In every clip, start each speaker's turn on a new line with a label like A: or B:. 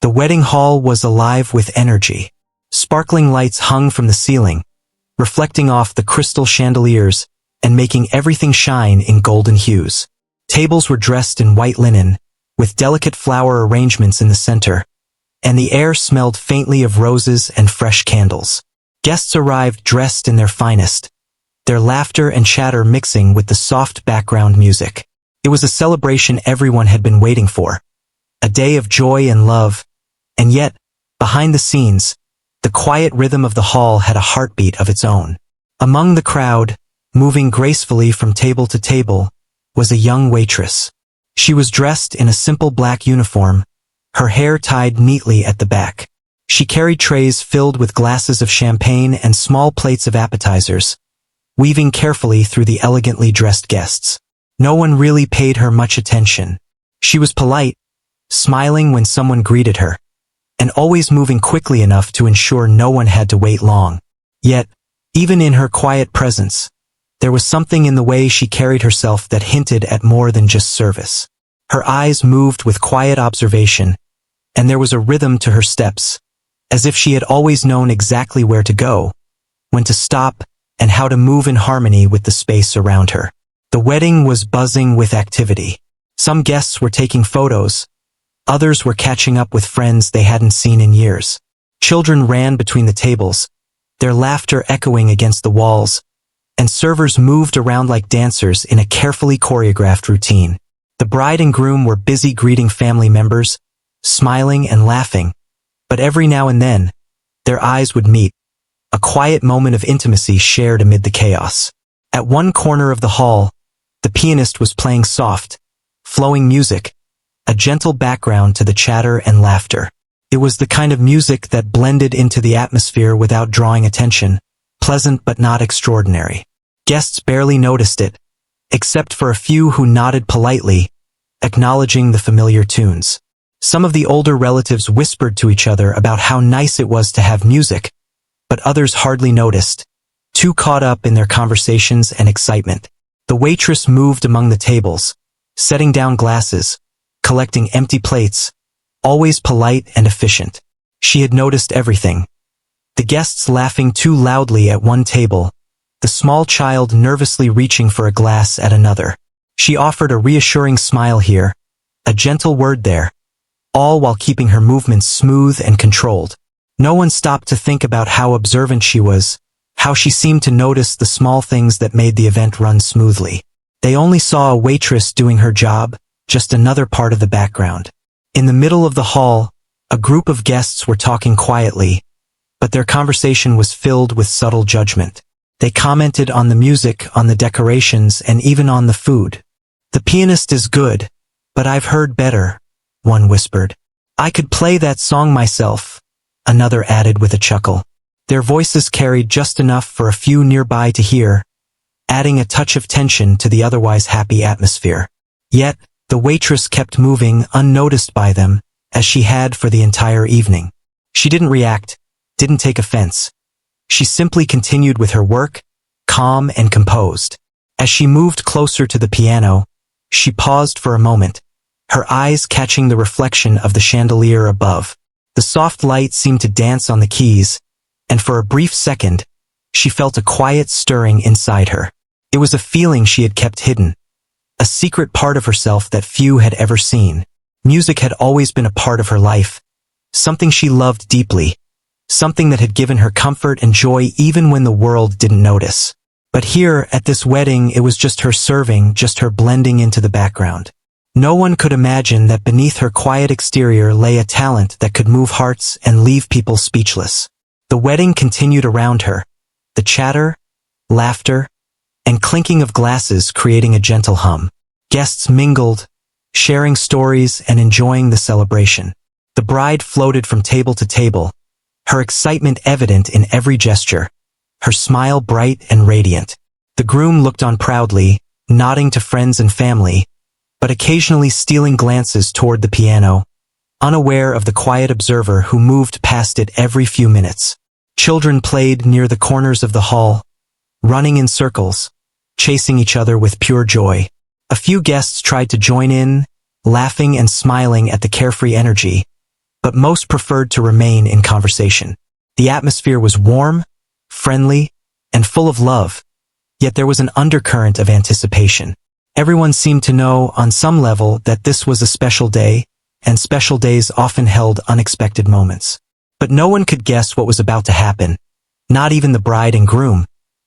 A: The wedding hall was alive with energy. Sparkling lights hung from the ceiling, reflecting off the crystal chandeliers and making everything shine in golden hues. Tables were dressed in white linen, with delicate flower arrangements in the center, and the air smelled faintly of roses and fresh candles. Guests arrived dressed in their finest, their laughter and chatter mixing with the soft background music. It was a celebration everyone had been waiting for, a day of joy and love, and yet, behind the scenes, the quiet rhythm of the hall had a heartbeat of its own. Among the crowd, moving gracefully from table to table, was a young waitress. She was dressed in a simple black uniform, her hair tied neatly at the back. She carried trays filled with glasses of champagne and small plates of appetizers, weaving carefully through the elegantly dressed guests. No one really paid her much attention. She was polite, smiling when someone greeted her, and always moving quickly enough to ensure no one had to wait long. Yet, even in her quiet presence, there was something in the way she carried herself that hinted at more than just service. Her eyes moved with quiet observation, and there was a rhythm to her steps, as if she had always known exactly where to go, when to stop, and how to move in harmony with the space around her. The wedding was buzzing with activity. Some guests were taking photos, others were catching up with friends they hadn't seen in years. Children ran between the tables, their laughter echoing against the walls, and servers moved around like dancers in a carefully choreographed routine. The bride and groom were busy greeting family members, smiling and laughing, but every now and then, their eyes would meet, a quiet moment of intimacy shared amid the chaos. At one corner of the hall, the pianist was playing soft, flowing music, a gentle background to the chatter and laughter. It was the kind of music that blended into the atmosphere without drawing attention, pleasant but not extraordinary. Guests barely noticed it, except for a few who nodded politely, acknowledging the familiar tunes. Some of the older relatives whispered to each other about how nice it was to have music, but others hardly noticed, too caught up in their conversations and excitement. The waitress moved among the tables, setting down glasses, collecting empty plates, always polite and efficient. She had noticed everything. The guests laughing too loudly at one table, the small child nervously reaching for a glass at another. She offered a reassuring smile here, a gentle word there, all while keeping her movements smooth and controlled. No one stopped to think about how observant she was, how she seemed to notice the small things that made the event run smoothly. They only saw a waitress doing her job, just another part of the background. In the middle of the hall, a group of guests were talking quietly, but their conversation was filled with subtle judgment. They commented on the music, on the decorations, and even on the food. "The pianist is good, but I've heard better," one whispered. "I could play that song myself," another added with a chuckle. Their voices carried just enough for a few nearby to hear, adding a touch of tension to the otherwise happy atmosphere. Yet, the waitress kept moving unnoticed by them, as she had for the entire evening. She didn't react, didn't take offense. She simply continued with her work, calm and composed. As she moved closer to the piano, she paused for a moment, her eyes catching the reflection of the chandelier above. The soft light seemed to dance on the keys, and for a brief second, she felt a quiet stirring inside her. It was a feeling she had kept hidden, a secret part of herself that few had ever seen. Music had always been a part of her life, something she loved deeply, something that had given her comfort and joy even when the world didn't notice. But here, at this wedding, it was just her serving, just her blending into the background. No one could imagine that beneath her quiet exterior lay a talent that could move hearts and leave people speechless. The wedding continued around her, the chatter, laughter, and clinking of glasses creating a gentle hum. Guests mingled, sharing stories and enjoying the celebration. The bride floated from table to table, her excitement evident in every gesture, her smile bright and radiant. The groom looked on proudly, nodding to friends and family, but occasionally stealing glances toward the piano, unaware of the quiet observer who moved past it every few minutes. Children played near the corners of the hall, running in circles, chasing each other with pure joy. A few guests tried to join in, laughing and smiling at the carefree energy, but most preferred to remain in conversation. The atmosphere was warm, friendly, and full of love, yet there was an undercurrent of anticipation. Everyone seemed to know, on some level, that this was a special day, and special days often held unexpected moments. But no one could guess what was about to happen, not even the bride and groom,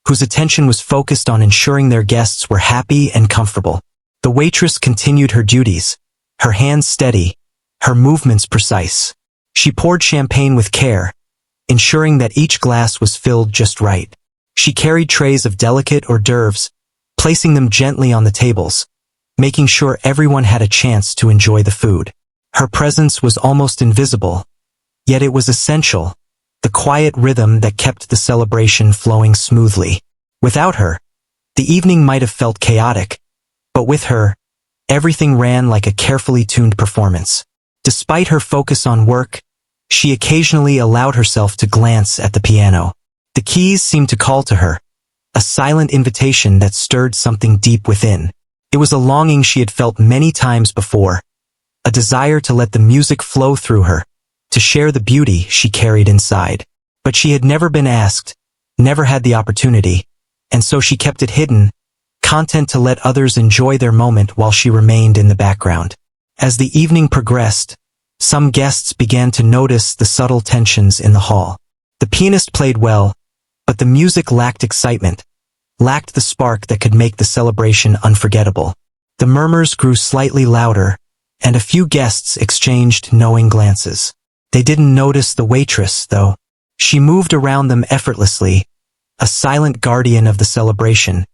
A: whose attention was focused on ensuring their guests were happy and comfortable. The waitress continued her duties, her hands steady, her movements precise. She poured champagne with care, ensuring that each glass was filled just right. She carried trays of delicate hors d'oeuvres, placing them gently on the tables, making sure everyone had a chance to enjoy the food. Her presence was almost invisible, yet it was essential, the quiet rhythm that kept the celebration flowing smoothly. Without her, the evening might have felt chaotic, but with her, everything ran like a carefully tuned performance. Despite her focus on work, she occasionally allowed herself to glance at the piano. The keys seemed to call to her, a silent invitation that stirred something deep within. It was a longing she had felt many times before, a desire to let the music flow through her, to share the beauty she carried inside. But she had never been asked, never had the opportunity, and so she kept it hidden, content to let others enjoy their moment while she remained in the background. As the evening progressed, some guests began to notice the subtle tensions in the hall. The pianist played well, but the music lacked excitement, lacked the spark that could make the celebration unforgettable. The murmurs grew slightly louder, and a few guests exchanged knowing glances. They didn't notice the waitress, though. She moved around them effortlessly, a silent guardian of the celebration,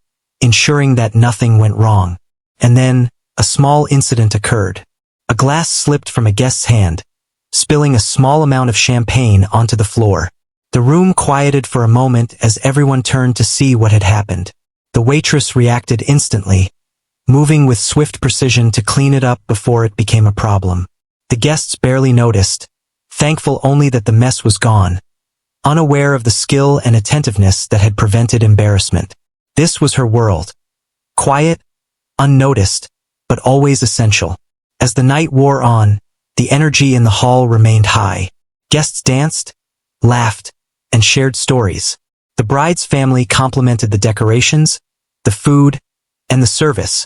A: ensuring that nothing went wrong. And then, a small incident occurred. A glass slipped from a guest's hand, spilling a small amount of champagne onto the floor. The room quieted for a moment as everyone turned to see what had happened. The waitress reacted instantly, moving with swift precision to clean it up before it became a problem. The guests barely noticed, thankful only that the mess was gone, unaware of the skill and attentiveness that had prevented embarrassment. This was her world. Quiet, unnoticed, but always essential. As the night wore on, the energy in the hall remained high. Guests danced, laughed, and shared stories. The bride's family complimented the decorations, the food, and the service,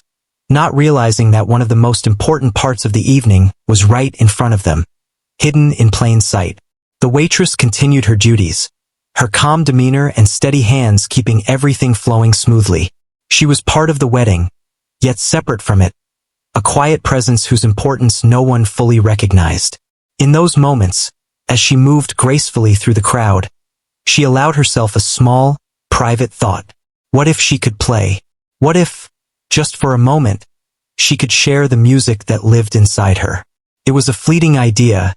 A: not realizing that one of the most important parts of the evening was right in front of them, hidden in plain sight. The waitress continued her duties, her calm demeanor and steady hands keeping everything flowing smoothly. She was part of the wedding, yet separate from it, a quiet presence whose importance no one fully recognized. In those moments, as she moved gracefully through the crowd, she allowed herself a small, private thought. What if she could play? What if, just for a moment, she could share the music that lived inside her? It was a fleeting idea,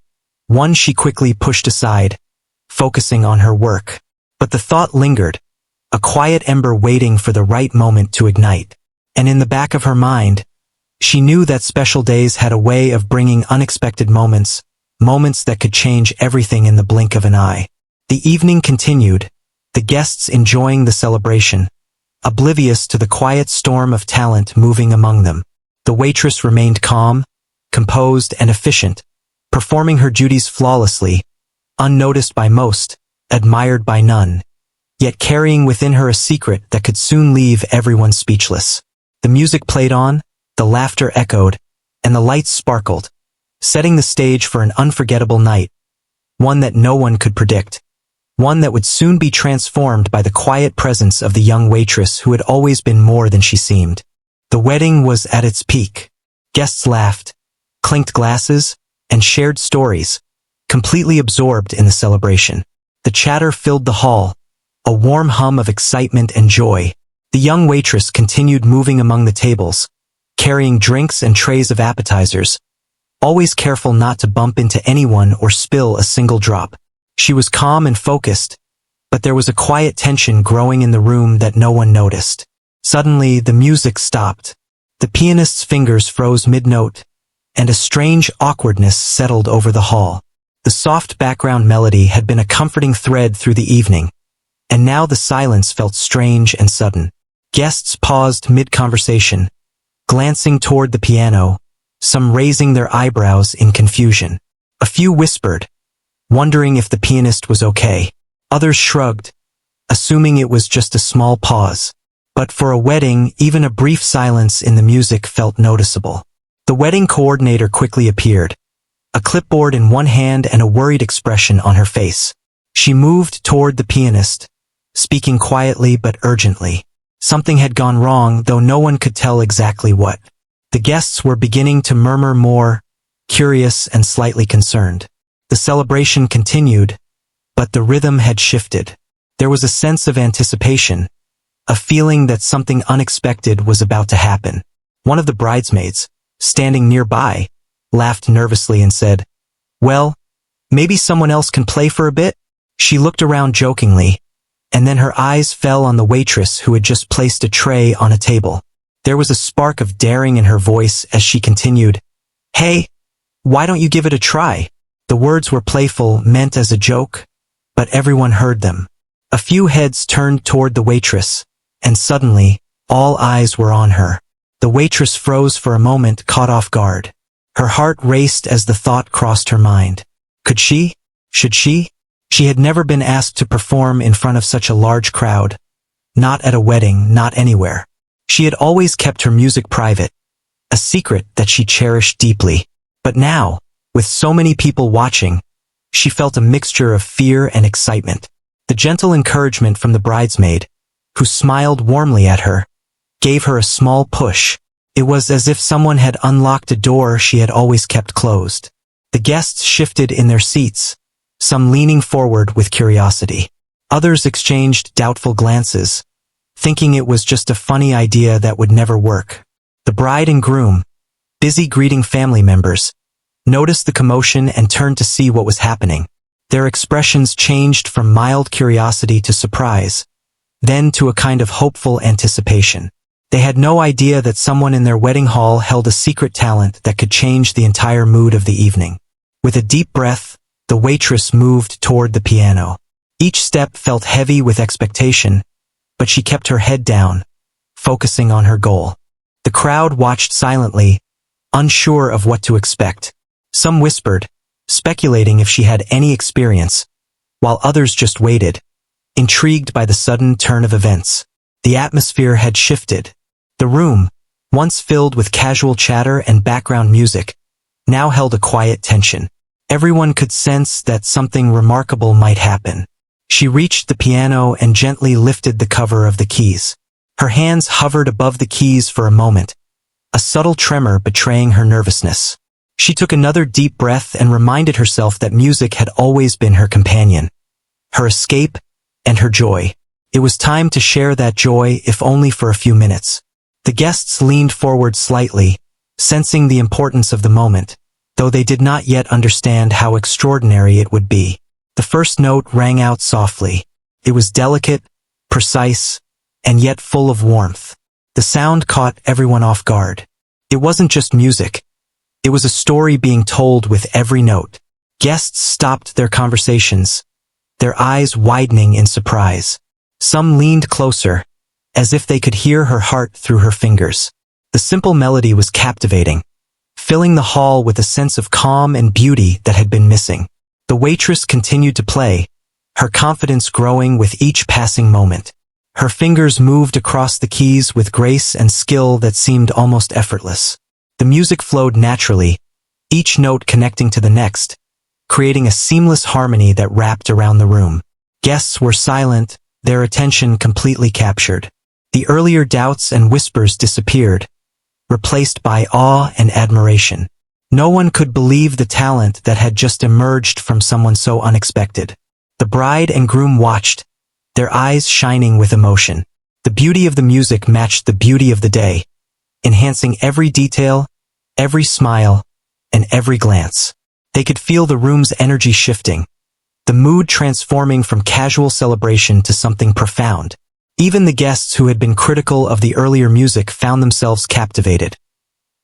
A: one she quickly pushed aside, focusing on her work. But the thought lingered, a quiet ember waiting for the right moment to ignite. And in the back of her mind, she knew that special days had a way of bringing unexpected moments, moments that could change everything in the blink of an eye. The evening continued, the guests enjoying the celebration, oblivious to the quiet storm of talent moving among them. The waitress remained calm, composed, and efficient, performing her duties flawlessly, unnoticed by most, admired by none, yet carrying within her a secret that could soon leave everyone speechless. The music played on, the laughter echoed, and the lights sparkled, setting the stage for an unforgettable night, one that no one could predict, one that would soon be transformed by the quiet presence of the young waitress who had always been more than she seemed. The wedding was at its peak. Guests laughed, clinked glasses, and shared stories, completely absorbed in the celebration. The chatter filled the hall, a warm hum of excitement and joy. The young waitress continued moving among the tables, carrying drinks and trays of appetizers, always careful not to bump into anyone or spill a single drop. She was calm and focused, but there was a quiet tension growing in the room that no one noticed. Suddenly, the music stopped. The pianist's fingers froze mid-note, and a strange awkwardness settled over the hall. The soft background melody had been a comforting thread through the evening, and now the silence felt strange and sudden. Guests paused mid-conversation, glancing toward the piano, some raising their eyebrows in confusion. A few whispered, wondering if the pianist was okay. Others shrugged, assuming it was just a small pause. But for a wedding, even a brief silence in the music felt noticeable. The wedding coordinator quickly appeared, a clipboard in one hand and a worried expression on her face. She moved toward the pianist, speaking quietly but urgently. Something had gone wrong, though no one could tell exactly what. The guests were beginning to murmur more, curious and slightly concerned. The celebration continued, but the rhythm had shifted. There was a sense of anticipation, a feeling that something unexpected was about to happen. One of the bridesmaids, standing nearby, laughed nervously and said, "Well, maybe someone else can play for a bit?" She looked around jokingly, and then her eyes fell on the waitress who had just placed a tray on a table. There was a spark of daring in her voice as she continued, "Hey, why don't you give it a try?" The words were playful, meant as a joke, but everyone heard them. A few heads turned toward the waitress, and suddenly, all eyes were on her. The waitress froze for a moment, caught off guard. Her heart raced as the thought crossed her mind. Could she? Should she? She had never been asked to perform in front of such a large crowd. Not at a wedding, not anywhere. She had always kept her music private, a secret that she cherished deeply. But now, with so many people watching, she felt a mixture of fear and excitement. The gentle encouragement from the bridesmaid, who smiled warmly at her, gave her a small push. It was as if someone had unlocked a door she had always kept closed. The guests shifted in their seats, some leaning forward with curiosity. Others exchanged doubtful glances, thinking it was just a funny idea that would never work. The bride and groom, busy greeting family members, noticed the commotion and turned to see what was happening. Their expressions changed from mild curiosity to surprise, then to a kind of hopeful anticipation. They had no idea that someone in their wedding hall held a secret talent that could change the entire mood of the evening. With a deep breath, the waitress moved toward the piano. Each step felt heavy with expectation, but she kept her head down, focusing on her goal. The crowd watched silently, unsure of what to expect. Some whispered, speculating if she had any experience, while others just waited, intrigued by the sudden turn of events. The atmosphere had shifted. The room, once filled with casual chatter and background music, now held a quiet tension. Everyone could sense that something remarkable might happen. She reached the piano and gently lifted the cover of the keys. Her hands hovered above the keys for a moment, a subtle tremor betraying her nervousness. She took another deep breath and reminded herself that music had always been her companion, her escape, and her joy. It was time to share that joy, if only for a few minutes. The guests leaned forward slightly, sensing the importance of the moment, though they did not yet understand how extraordinary it would be. The first note rang out softly. It was delicate, precise, and yet full of warmth. The sound caught everyone off guard. It wasn't just music. It was a story being told with every note. Guests stopped their conversations, their eyes widening in surprise. Some leaned closer, as if they could hear her heart through her fingers. The simple melody was captivating, filling the hall with a sense of calm and beauty that had been missing. The waitress continued to play, her confidence growing with each passing moment. Her fingers moved across the keys with grace and skill that seemed almost effortless. The music flowed naturally, each note connecting to the next, creating a seamless harmony that wrapped around the room. Guests were silent, their attention completely captured. The earlier doubts and whispers disappeared, replaced by awe and admiration. No one could believe the talent that had just emerged from someone so unexpected. The bride and groom watched, their eyes shining with emotion. The beauty of the music matched the beauty of the day, enhancing every detail, every smile, and every glance. They could feel the room's energy shifting, the mood transforming from casual celebration to something profound. Even the guests who had been critical of the earlier music found themselves captivated,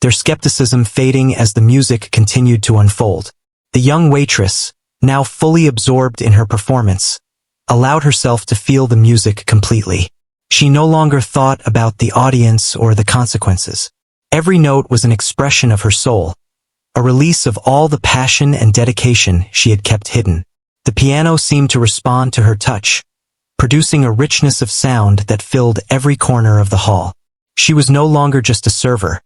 A: their skepticism fading as the music continued to unfold. The young waitress, now fully absorbed in her performance, allowed herself to feel the music completely. She no longer thought about the audience or the consequences. Every note was an expression of her soul, a release of all the passion and dedication she had kept hidden. The piano seemed to respond to her touch, producing a richness of sound that filled every corner of the hall. She was no longer just a server.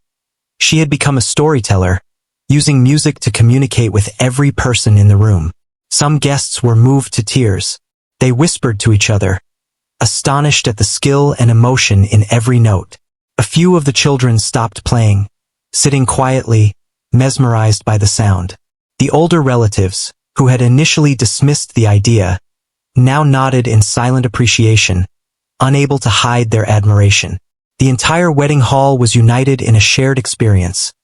A: She had become a storyteller, using music to communicate with every person in the room. Some guests were moved to tears. They whispered to each other, astonished at the skill and emotion in every note. A few of the children stopped playing, sitting quietly, mesmerized by the sound. The older relatives, who had initially dismissed the idea, now nodded in silent appreciation, unable to hide their admiration. The entire wedding hall was united in a shared experience,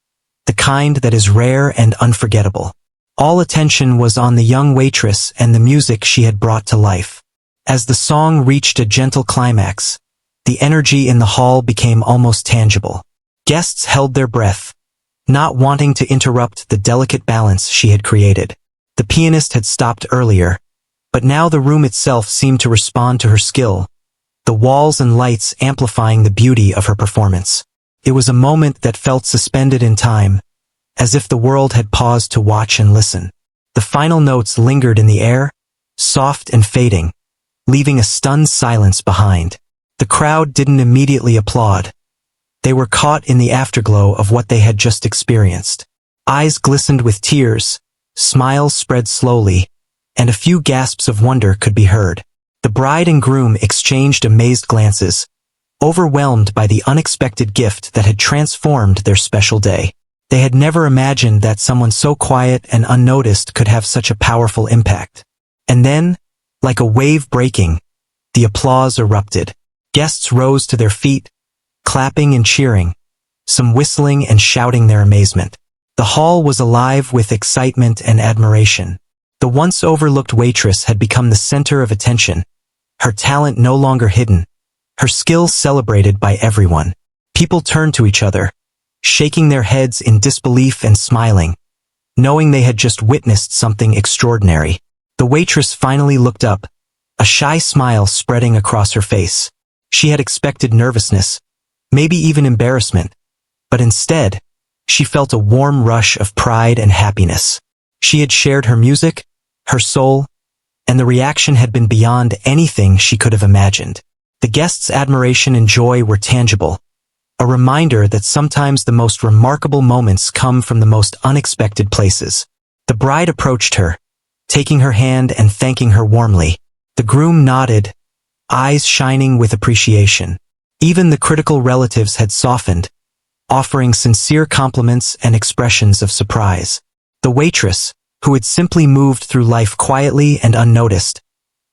A: the kind that is rare and unforgettable. All attention was on the young waitress and the music she had brought to life. As the song reached a gentle climax, the energy in the hall became almost tangible. Guests held their breath, not wanting to interrupt the delicate balance she had created. The pianist had stopped earlier, but now the room itself seemed to respond to her skill, the walls and lights amplifying the beauty of her performance. It was a moment that felt suspended in time, as if the world had paused to watch and listen. The final notes lingered in the air, soft and fading, leaving a stunned silence behind. The crowd didn't immediately applaud. They were caught in the afterglow of what they had just experienced. Eyes glistened with tears, smiles spread slowly, and a few gasps of wonder could be heard. The bride and groom exchanged amazed glances, overwhelmed by the unexpected gift that had transformed their special day. They had never imagined that someone so quiet and unnoticed could have such a powerful impact. And then, like a wave breaking, the applause erupted. Guests rose to their feet, clapping and cheering, some whistling and shouting their amazement. The hall was alive with excitement and admiration. The once overlooked waitress had become the center of attention, her talent no longer hidden, her skill celebrated by everyone. People turned to each other, shaking their heads in disbelief and smiling, knowing they had just witnessed something extraordinary. The waitress finally looked up, a shy smile spreading across her face. She had expected nervousness, maybe even embarrassment, but instead, she felt a warm rush of pride and happiness. She had shared her music, her soul, and the reaction had been beyond anything she could have imagined. The guests' admiration and joy were tangible, a reminder that sometimes the most remarkable moments come from the most unexpected places. The bride approached her, taking her hand and thanking her warmly. The groom nodded, eyes shining with appreciation. Even the critical relatives had softened, offering sincere compliments and expressions of surprise. The waitress, who had simply moved through life quietly and unnoticed,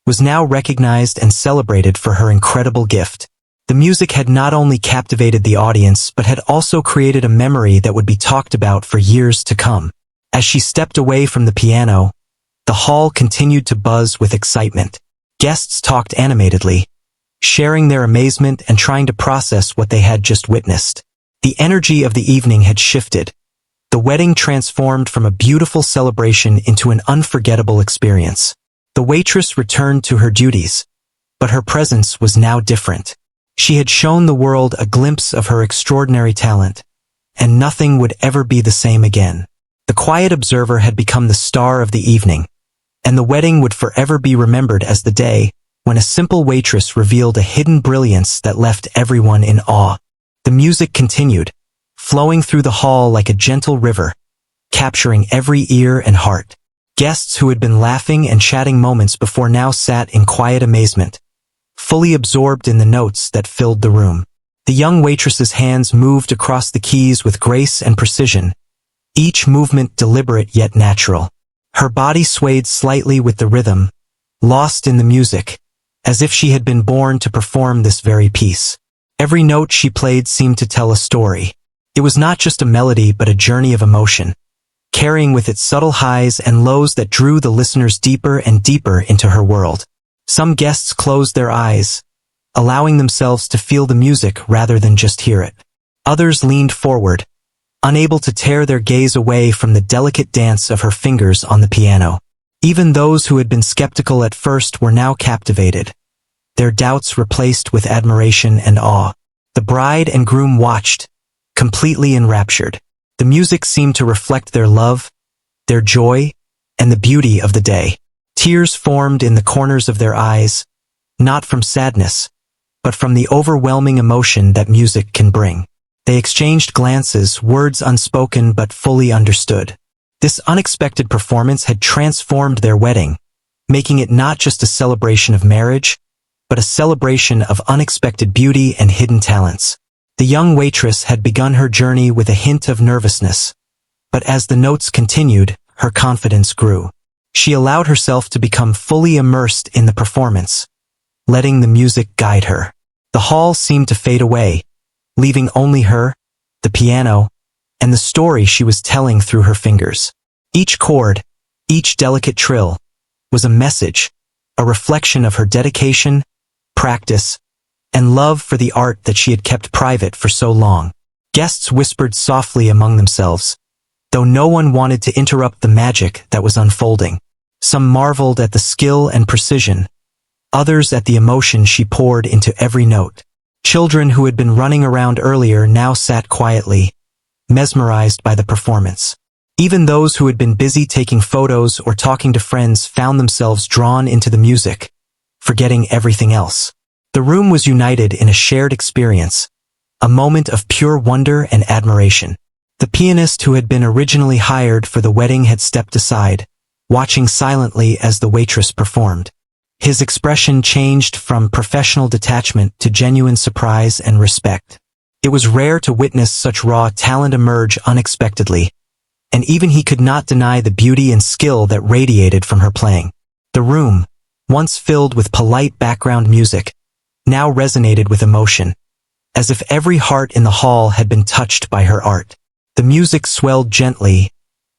A: was now recognized and celebrated for her incredible gift. The music had not only captivated the audience but had also created a memory that would be talked about for years to come. As she stepped away from the piano, the hall continued to buzz with excitement. Guests talked animatedly, sharing their amazement and trying to process what they had just witnessed. The energy of the evening had shifted. The wedding transformed from a beautiful celebration into an unforgettable experience. The waitress returned to her duties, but her presence was now different. She had shown the world a glimpse of her extraordinary talent, and nothing would ever be the same again. The quiet observer had become the star of the evening, and the wedding would forever be remembered as the day when a simple waitress revealed a hidden brilliance that left everyone in awe. The music continued, flowing through the hall like a gentle river, capturing every ear and heart. Guests who had been laughing and chatting moments before now sat in quiet amazement, fully absorbed in the notes that filled the room. The young waitress's hands moved across the keys with grace and precision, each movement deliberate yet natural. Her body swayed slightly with the rhythm, lost in the music, as if she had been born to perform this very piece. Every note she played seemed to tell a story. It was not just a melody but a journey of emotion, carrying with it subtle highs and lows that drew the listeners deeper and deeper into her world. Some guests closed their eyes, allowing themselves to feel the music rather than just hear it. Others leaned forward, unable to tear their gaze away from the delicate dance of her fingers on the piano. Even those who had been skeptical at first were now captivated, their doubts replaced with admiration and awe. The bride and groom watched, completely enraptured. The music seemed to reflect their love, their joy, and the beauty of the day. Tears formed in the corners of their eyes, not from sadness, but from the overwhelming emotion that music can bring. They exchanged glances, words unspoken but fully understood. This unexpected performance had transformed their wedding, making it not just a celebration of marriage, but a celebration of unexpected beauty and hidden talents. The young waitress had begun her journey with a hint of nervousness, but as the notes continued, her confidence grew. She allowed herself to become fully immersed in the performance, letting the music guide her. The hall seemed to fade away, leaving only her, the piano, and the story she was telling through her fingers. Each chord, each delicate trill, was a message, a reflection of her dedication, practice, and love for the art that she had kept private for so long. Guests whispered softly among themselves, though no one wanted to interrupt the magic that was unfolding. Some marveled at the skill and precision, others at the emotion she poured into every note. Children who had been running around earlier now sat quietly, mesmerized by the performance. Even those who had been busy taking photos or talking to friends found themselves drawn into the music, forgetting everything else. The room was united in a shared experience, a moment of pure wonder and admiration. The pianist who had been originally hired for the wedding had stepped aside, watching silently as the waitress performed. His expression changed from professional detachment to genuine surprise and respect. It was rare to witness such raw talent emerge unexpectedly, and even he could not deny the beauty and skill that radiated from her playing. The room, once filled with polite background music, now resonated with emotion, as if every heart in the hall had been touched by her art. The music swelled gently,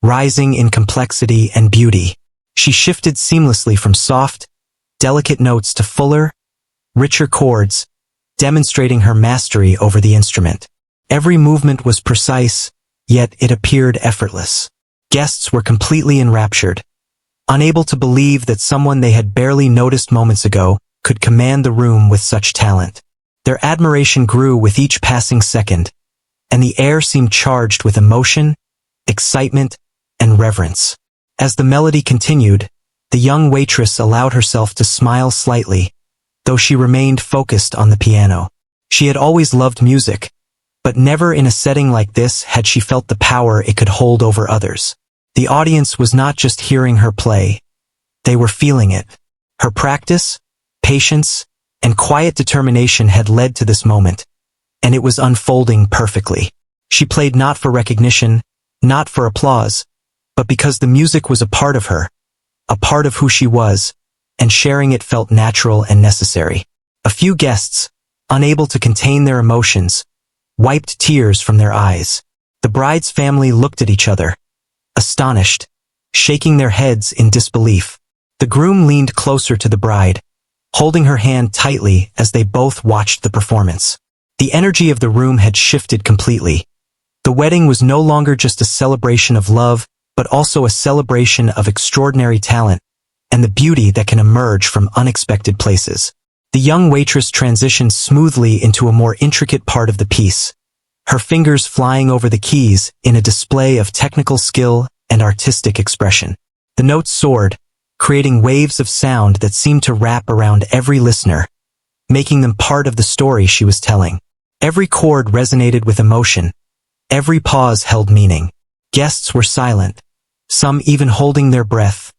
A: rising in complexity and beauty. She shifted seamlessly from soft, delicate notes to fuller, richer chords, demonstrating her mastery over the instrument. Every movement was precise, yet it appeared effortless. Guests were completely enraptured, unable to believe that someone they had barely noticed moments ago could command the room with such talent. Their admiration grew with each passing second, and the air seemed charged with emotion, excitement, and reverence. As the melody continued, the young waitress allowed herself to smile slightly, though she remained focused on the piano. She had always loved music, but never in a setting like this had she felt the power it could hold over others. The audience was not just hearing her play, they were feeling it. Her practice, patience, and quiet determination had led to this moment, and it was unfolding perfectly. She played not for recognition, not for applause, but because the music was a part of her, a part of who she was, and sharing it felt natural and necessary. A few guests, unable to contain their emotions, wiped tears from their eyes. The bride's family looked at each other, astonished, shaking their heads in disbelief. The groom leaned closer to the bride, holding her hand tightly as they both watched the performance. The energy of the room had shifted completely. The wedding was no longer just a celebration of love, but also a celebration of extraordinary talent and the beauty that can emerge from unexpected places. The young waitress transitioned smoothly into a more intricate part of the piece, her fingers flying over the keys in a display of technical skill and artistic expression. The notes soared, creating waves of sound that seemed to wrap around every listener, making them part of the story she was telling. Every chord resonated with emotion, every pause held meaning. Guests were silent, some even holding their breath,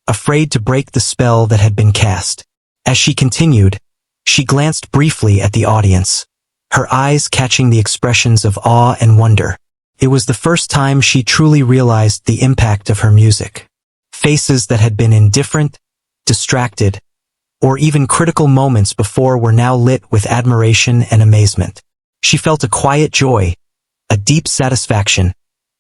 A: afraid to break the spell that had been cast. As she continued, she glanced briefly at the audience, her eyes catching the expressions of awe and wonder. It was the first time she truly realized the impact of her music. Faces that had been indifferent, distracted, or even critical moments before were now lit with admiration and amazement. She felt a quiet joy, a deep satisfaction,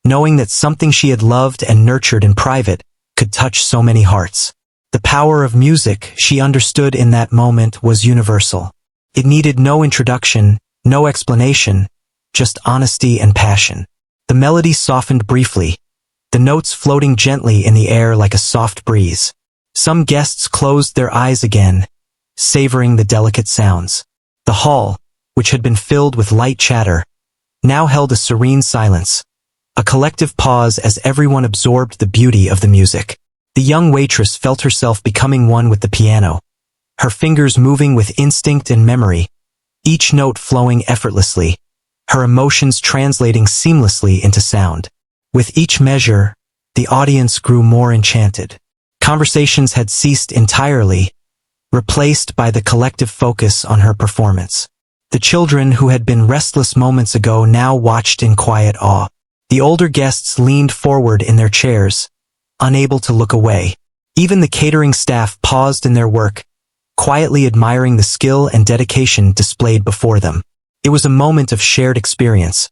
A: knowing that something she had loved and nurtured in private could touch so many hearts. The power of music, she understood in that moment, was universal. It needed no introduction, no explanation, just honesty and passion. The melody softened briefly, the notes floating gently in the air like a soft breeze. Some guests closed their eyes again, savoring the delicate sounds. The hall, which had been filled with light chatter, now held a serene silence, A collective pause as everyone absorbed the beauty of the music. The young waitress felt herself becoming one with the piano, her fingers moving with instinct and memory, each note flowing effortlessly, her emotions translating seamlessly into sound. With each measure, the audience grew more enchanted. Conversations had ceased entirely, replaced by the collective focus on her performance. The children who had been restless moments ago now watched in quiet awe. The older guests leaned forward in their chairs, unable to look away. Even the catering staff paused in their work, quietly admiring the skill and dedication displayed before them. It was a moment of shared experience,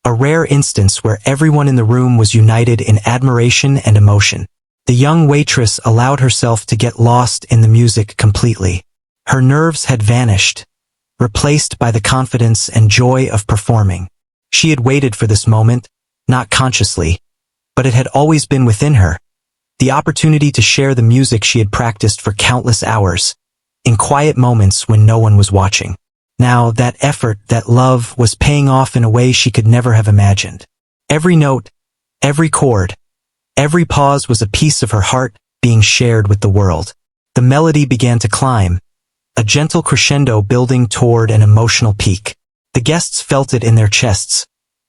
A: a rare instance where everyone in the room was united in admiration and emotion. The young waitress allowed herself to get lost in the music completely. Her nerves had vanished, replaced by the confidence and joy of performing. She had waited for this moment, not consciously, but it had always been within her. The opportunity to share the music she had practiced for countless hours, in quiet moments when no one was watching. Now that effort, that love, was paying off in a way she could never have imagined. Every note, every chord, every pause was a piece of her heart being shared with the world. The melody began to climb, a gentle crescendo building toward an emotional peak. The guests felt it in their chests,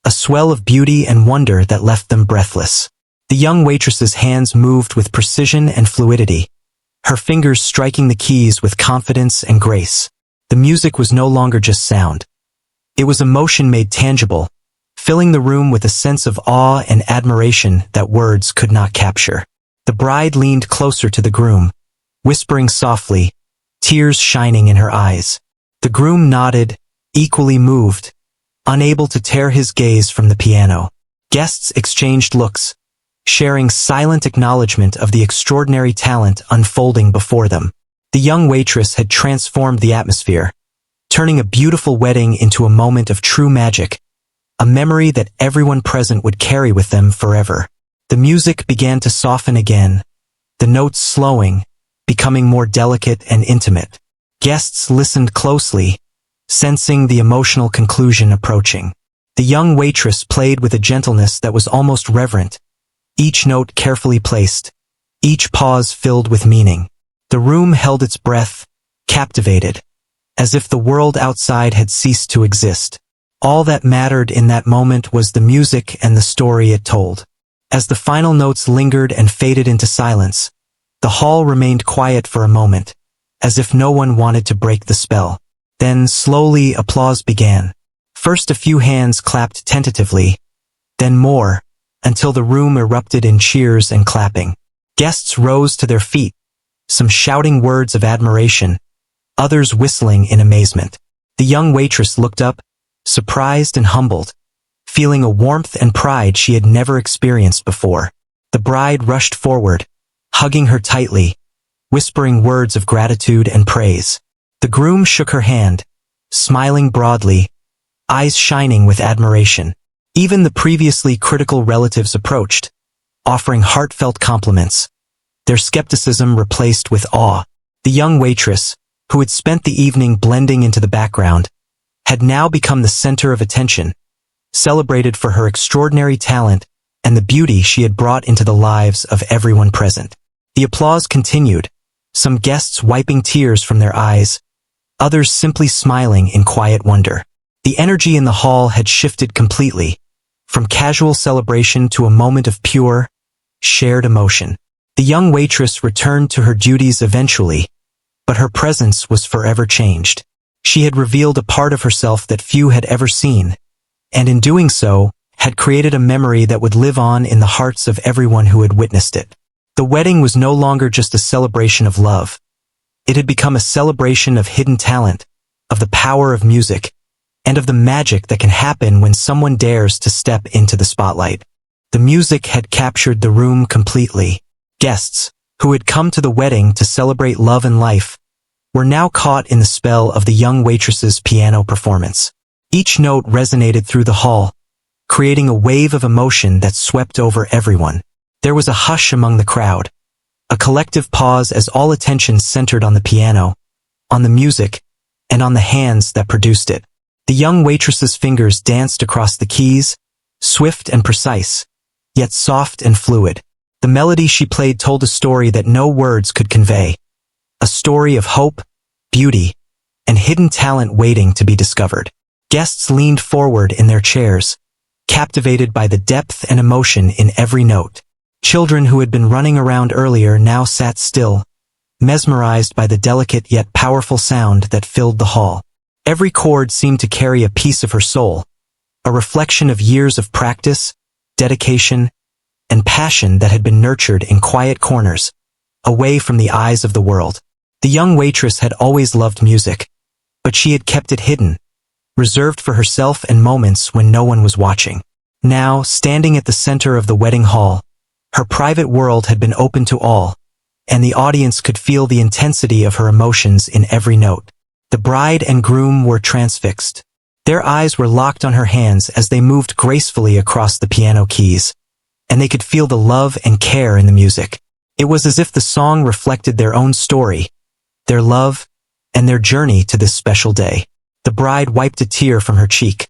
A: a swell of beauty and wonder that left them breathless. The young waitress's hands moved with precision and fluidity, her fingers striking the keys with confidence and grace. The music was no longer just sound. It was emotion made tangible, filling the room with a sense of awe and admiration that words could not capture. The bride leaned closer to the groom, whispering softly, tears shining in her eyes. The groom nodded, equally moved, unable to tear his gaze from the piano. Guests exchanged looks, sharing silent acknowledgement of the extraordinary talent unfolding before them. The young waitress had transformed the atmosphere, turning a beautiful wedding into a moment of true magic, a memory that everyone present would carry with them forever. The music began to soften again, the notes slowing, becoming more delicate and intimate. Guests listened closely, sensing the emotional conclusion approaching. The young waitress played with a gentleness that was almost reverent, each note carefully placed, each pause filled with meaning. The room held its breath, captivated, as if the world outside had ceased to exist. All that mattered in that moment was the music and the story it told. As the final notes lingered and faded into silence, the hall remained quiet for a moment, as if no one wanted to break the spell. Then slowly applause began. First a few hands clapped tentatively, then more, until the room erupted in cheers and clapping. Guests rose to their feet, some shouting words of admiration, others whistling in amazement. The young waitress looked up, surprised and humbled, feeling a warmth and pride she had never experienced before. The bride rushed forward, hugging her tightly, whispering words of gratitude and praise. The groom shook her hand, smiling broadly, eyes shining with admiration. Even the previously critical relatives approached, offering heartfelt compliments, their skepticism replaced with awe. The young waitress, who had spent the evening blending into the background, had now become the center of attention, celebrated for her extraordinary talent and the beauty she had brought into the lives of everyone present. The applause continued, some guests wiping tears from their eyes, others simply smiling in quiet wonder. The energy in the hall had shifted completely, from casual celebration to a moment of pure, shared emotion. The young waitress returned to her duties eventually, but her presence was forever changed. She had revealed a part of herself that few had ever seen, and in doing so, had created a memory that would live on in the hearts of everyone who had witnessed it. The wedding was no longer just a celebration of love. It had become a celebration of hidden talent, of the power of music, and of the magic that can happen when someone dares to step into the spotlight. The music had captured the room completely. Guests, who had come to the wedding to celebrate love and life, were now caught in the spell of the young waitress's piano performance. Each note resonated through the hall, creating a wave of emotion that swept over everyone. There was a hush among the crowd, a collective pause as all attention centered on the piano, on the music, and on the hands that produced it. The young waitress's fingers danced across the keys, swift and precise, yet soft and fluid. The melody she played told a story that no words could convey. A story of hope, beauty, and hidden talent waiting to be discovered. Guests leaned forward in their chairs, captivated by the depth and emotion in every note. Children who had been running around earlier now sat still, mesmerized by the delicate yet powerful sound that filled the hall. Every chord seemed to carry a piece of her soul, a reflection of years of practice, dedication, and passion that had been nurtured in quiet corners, away from the eyes of the world. The young waitress had always loved music, but she had kept it hidden, reserved for herself and moments when no one was watching. Now, standing at the center of the wedding hall, her private world had been open to all, and the audience could feel the intensity of her emotions in every note. The bride and groom were transfixed. Their eyes were locked on her hands as they moved gracefully across the piano keys, and they could feel the love and care in the music. It was as if the song reflected their own story, their love, and their journey to this special day. The bride wiped a tear from her cheek,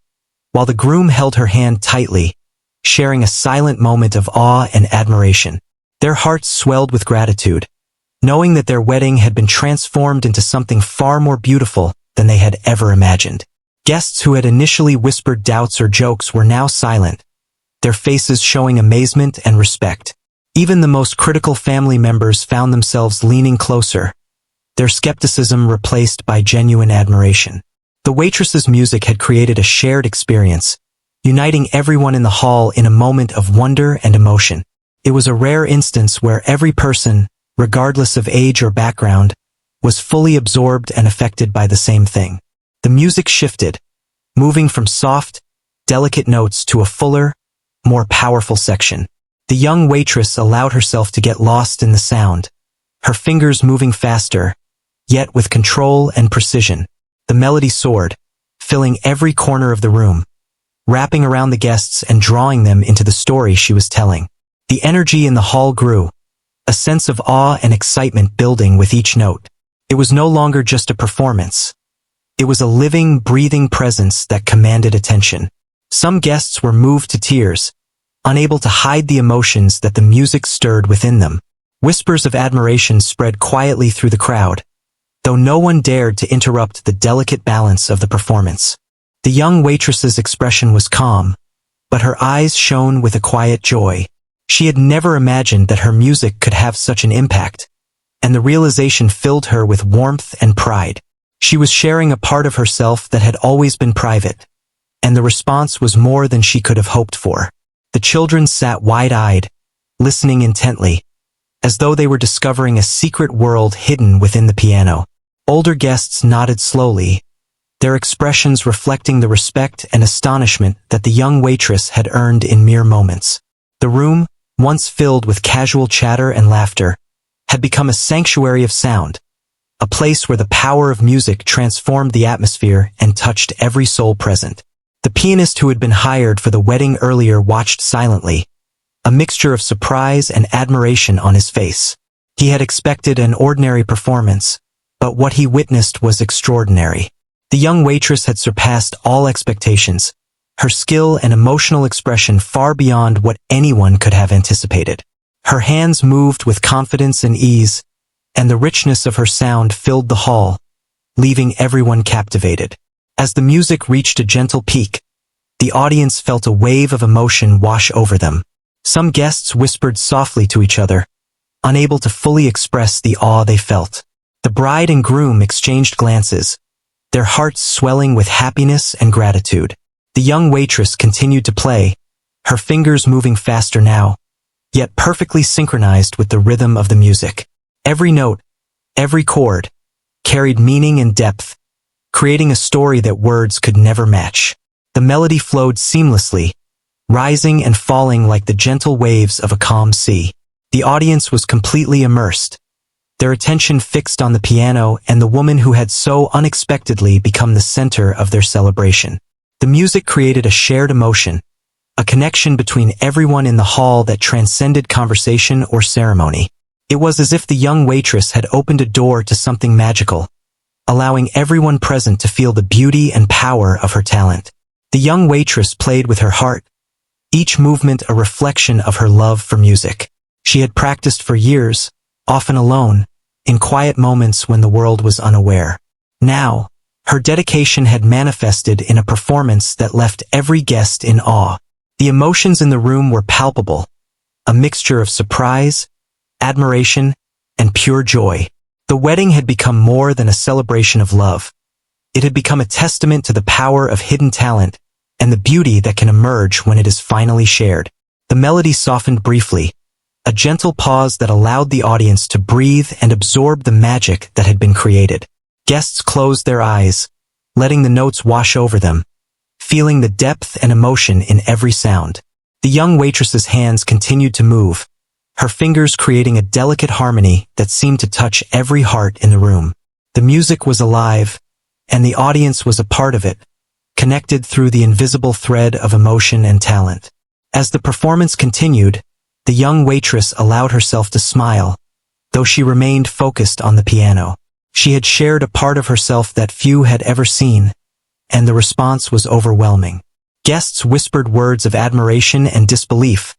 A: while the groom held her hand tightly, sharing a silent moment of awe and admiration. Their hearts swelled with gratitude, knowing that their wedding had been transformed into something far more beautiful than they had ever imagined. Guests who had initially whispered doubts or jokes were now silent, their faces showing amazement and respect. Even the most critical family members found themselves leaning closer, their skepticism replaced by genuine admiration. The waitress's music had created a shared experience, uniting everyone in the hall in a moment of wonder and emotion. It was a rare instance where every person, regardless of age or background, was fully absorbed and affected by the same thing. The music shifted, moving from soft, delicate notes to a fuller, more powerful section. The young waitress allowed herself to get lost in the sound, her fingers moving faster, yet with control and precision. The melody soared, filling every corner of the room, wrapping around the guests and drawing them into the story she was telling. The energy in the hall grew, a sense of awe and excitement building with each note. It was no longer just a performance. It was a living, breathing presence that commanded attention. Some guests were moved to tears, unable to hide the emotions that the music stirred within them. Whispers of admiration spread quietly through the crowd, though no one dared to interrupt the delicate balance of the performance. The young waitress's expression was calm, but her eyes shone with a quiet joy. She had never imagined that her music could have such an impact, and the realization filled her with warmth and pride. She was sharing a part of herself that had always been private, and the response was more than she could have hoped for. The children sat wide-eyed, listening intently, as though they were discovering a secret world hidden within the piano. Older guests nodded slowly, their expressions reflecting the respect and astonishment that the young waitress had earned in mere moments. The room, once filled with casual chatter and laughter, had become a sanctuary of sound, a place where the power of music transformed the atmosphere and touched every soul present. The pianist who had been hired for the wedding earlier watched silently, a mixture of surprise and admiration on his face. He had expected an ordinary performance, but what he witnessed was extraordinary. The young waitress had surpassed all expectations, her skill and emotional expression far beyond what anyone could have anticipated. Her hands moved with confidence and ease, and the richness of her sound filled the hall, leaving everyone captivated. As the music reached a gentle peak, the audience felt a wave of emotion wash over them. Some guests whispered softly to each other, unable to fully express the awe they felt. The bride and groom exchanged glances, their hearts swelling with happiness and gratitude. The young waitress continued to play, her fingers moving faster now, yet perfectly synchronized with the rhythm of the music. Every note, every chord, carried meaning and depth, creating a story that words could never match. The melody flowed seamlessly, rising and falling like the gentle waves of a calm sea. The audience was completely immersed, their attention fixed on the piano and the woman who had so unexpectedly become the center of their celebration. The music created a shared emotion, a connection between everyone in the hall that transcended conversation or ceremony. It was as if the young waitress had opened a door to something magical, allowing everyone present to feel the beauty and power of her talent. The young waitress played with her heart, each movement a reflection of her love for music. She had practiced for years, often alone, in quiet moments when the world was unaware. Now, her dedication had manifested in a performance that left every guest in awe. The emotions in the room were palpable, a mixture of surprise, admiration, and pure joy. The wedding had become more than a celebration of love. It had become a testament to the power of hidden talent and the beauty that can emerge when it is finally shared. The melody softened briefly, a gentle pause that allowed the audience to breathe and absorb the magic that had been created. Guests closed their eyes, letting the notes wash over them, feeling the depth and emotion in every sound. The young waitress's hands continued to move, her fingers creating a delicate harmony that seemed to touch every heart in the room. The music was alive, and the audience was a part of it, connected through the invisible thread of emotion and talent. As the performance continued, the young waitress allowed herself to smile, though she remained focused on the piano. She had shared a part of herself that few had ever seen, and the response was overwhelming. Guests whispered words of admiration and disbelief,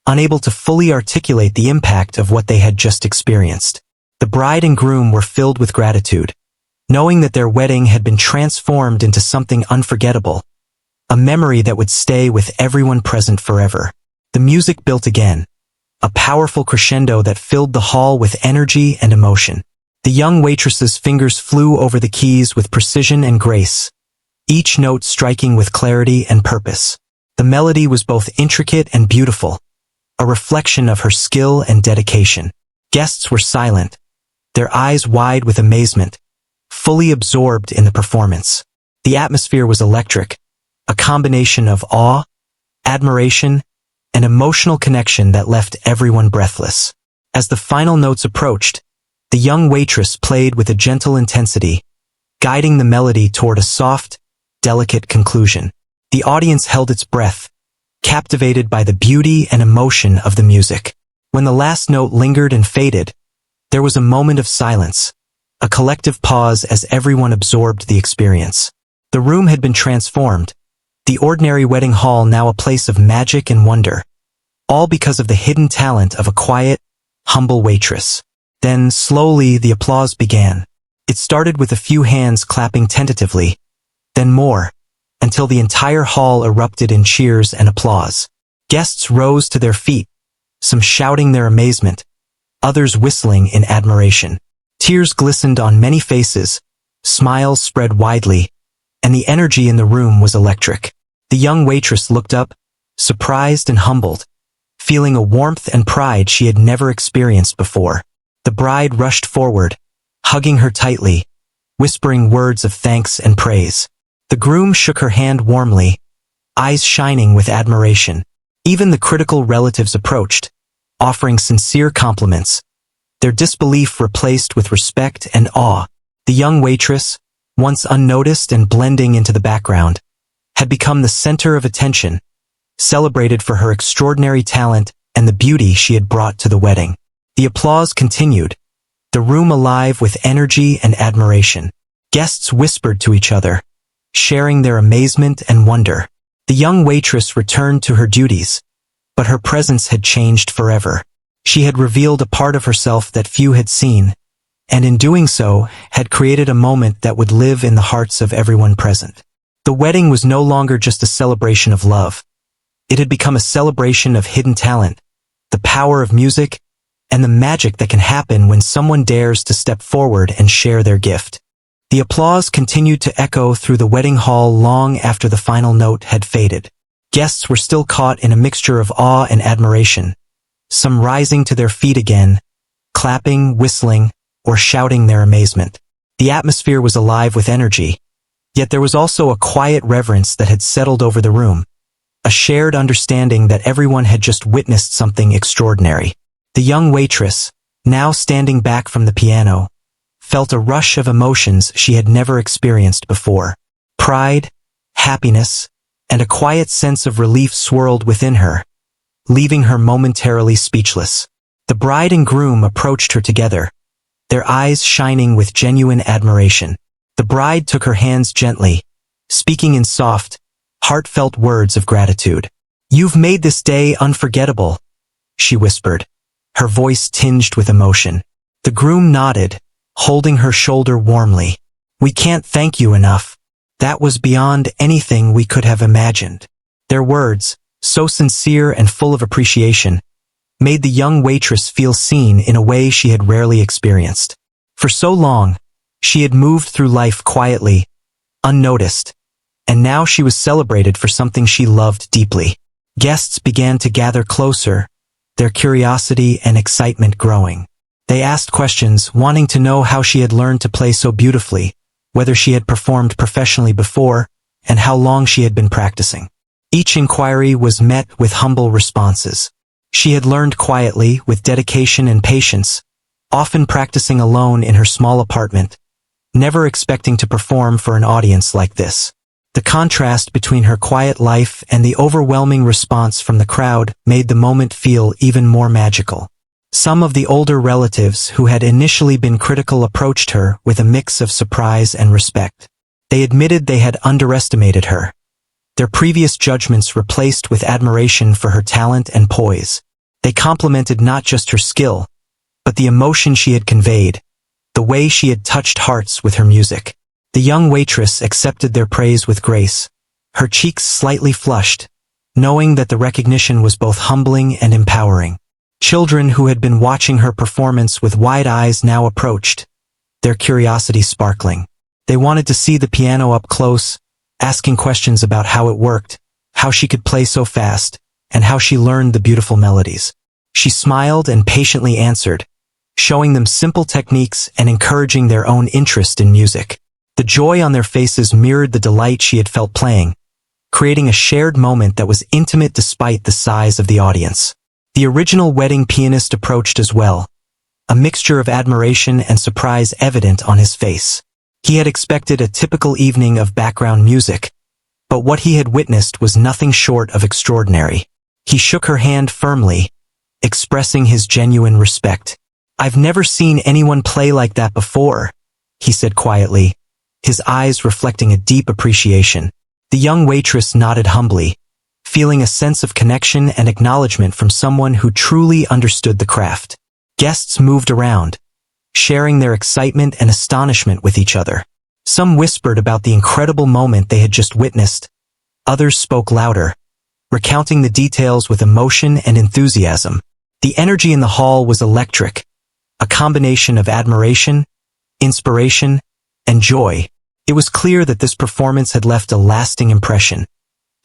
A: unable to fully articulate the impact of what they had just experienced. The bride and groom were filled with gratitude, knowing that their wedding had been transformed into something unforgettable, a memory that would stay with everyone present forever. The music built again, a powerful crescendo that filled the hall with energy and emotion. The young waitress's fingers flew over the keys with precision and grace, each note striking with clarity and purpose. The melody was both intricate and beautiful, a reflection of her skill and dedication. Guests were silent, their eyes wide with amazement, fully absorbed in the performance. The atmosphere was electric, a combination of awe, admiration, and emotional connection that left everyone breathless. As the final notes approached, the young waitress played with a gentle intensity, guiding the melody toward a soft, delicate conclusion. The audience held its breath, captivated by the beauty and emotion of the music. When the last note lingered and faded, there was a moment of silence, a collective pause as everyone absorbed the experience. The room had been transformed, the ordinary wedding hall now a place of magic and wonder, all because of the hidden talent of a quiet, humble waitress. Then, slowly, the applause began. It started with a few hands clapping tentatively, then more, until the entire hall erupted in cheers and applause. Guests rose to their feet, some shouting their amazement, others whistling in admiration. Tears glistened on many faces, smiles spread widely, and the energy in the room was electric. The young waitress looked up, surprised and humbled, feeling a warmth and pride she had never experienced before. The bride rushed forward, hugging her tightly, whispering words of thanks and praise. The groom shook her hand warmly, eyes shining with admiration. Even the critical relatives approached, offering sincere compliments, their disbelief replaced with respect and awe. The young waitress, once unnoticed and blending into the background, had become the center of attention, celebrated for her extraordinary talent and the beauty she had brought to the wedding. The applause continued, the room alive with energy and admiration. Guests whispered to each other, sharing their amazement and wonder. The young waitress returned to her duties, but her presence had changed forever. She had revealed a part of herself that few had seen, and in doing so, had created a moment that would live in the hearts of everyone present. The wedding was no longer just a celebration of love. It had become a celebration of hidden talent, the power of music, and the magic that can happen when someone dares to step forward and share their gift. The applause continued to echo through the wedding hall long after the final note had faded. Guests were still caught in a mixture of awe and admiration, some rising to their feet again, clapping, whistling, or shouting their amazement. The atmosphere was alive with energy, yet there was also a quiet reverence that had settled over the room, a shared understanding that everyone had just witnessed something extraordinary. The young waitress, now standing back from the piano, felt a rush of emotions she had never experienced before. Pride, happiness, and a quiet sense of relief swirled within her, leaving her momentarily speechless. The bride and groom approached her together, their eyes shining with genuine admiration. The bride took her hands gently, speaking in soft, heartfelt words of gratitude. "You've made this day unforgettable," she whispered, her voice tinged with emotion. The groom nodded, holding her shoulder warmly. "We can't thank you enough. That was beyond anything we could have imagined." Their words, so sincere and full of appreciation, made the young waitress feel seen in a way she had rarely experienced. For so long, she had moved through life quietly, unnoticed, and now she was celebrated for something she loved deeply. Guests began to gather closer, their curiosity and excitement growing. They asked questions, wanting to know how she had learned to play so beautifully, whether she had performed professionally before, and how long she had been practicing. Each inquiry was met with humble responses. She had learned quietly, with dedication and patience, often practicing alone in her small apartment, never expecting to perform for an audience like this. The contrast between her quiet life and the overwhelming response from the crowd made the moment feel even more magical. Some of the older relatives who had initially been critical approached her with a mix of surprise and respect. They admitted they had underestimated her, their previous judgments replaced with admiration for her talent and poise. They complimented not just her skill, but the emotion she had conveyed, the way she had touched hearts with her music. The young waitress accepted their praise with grace, her cheeks slightly flushed, knowing that the recognition was both humbling and empowering. Children who had been watching her performance with wide eyes now approached, their curiosity sparkling. They wanted to see the piano up close, asking questions about how it worked, how she could play so fast, and how she learned the beautiful melodies. She smiled and patiently answered, showing them simple techniques and encouraging their own interest in music. The joy on their faces mirrored the delight she had felt playing, creating a shared moment that was intimate despite the size of the audience. The original wedding pianist approached as well, a mixture of admiration and surprise evident on his face. He had expected a typical evening of background music, but what he had witnessed was nothing short of extraordinary. He shook her hand firmly, expressing his genuine respect. "I've never seen anyone play like that before," he said quietly, his eyes reflecting a deep appreciation. The young waitress nodded humbly, feeling a sense of connection and acknowledgement from someone who truly understood the craft. Guests moved around, sharing their excitement and astonishment with each other. Some whispered about the incredible moment they had just witnessed. Others spoke louder, recounting the details with emotion and enthusiasm. The energy in the hall was electric, a combination of admiration, inspiration, and joy. It was clear that this performance had left a lasting impression,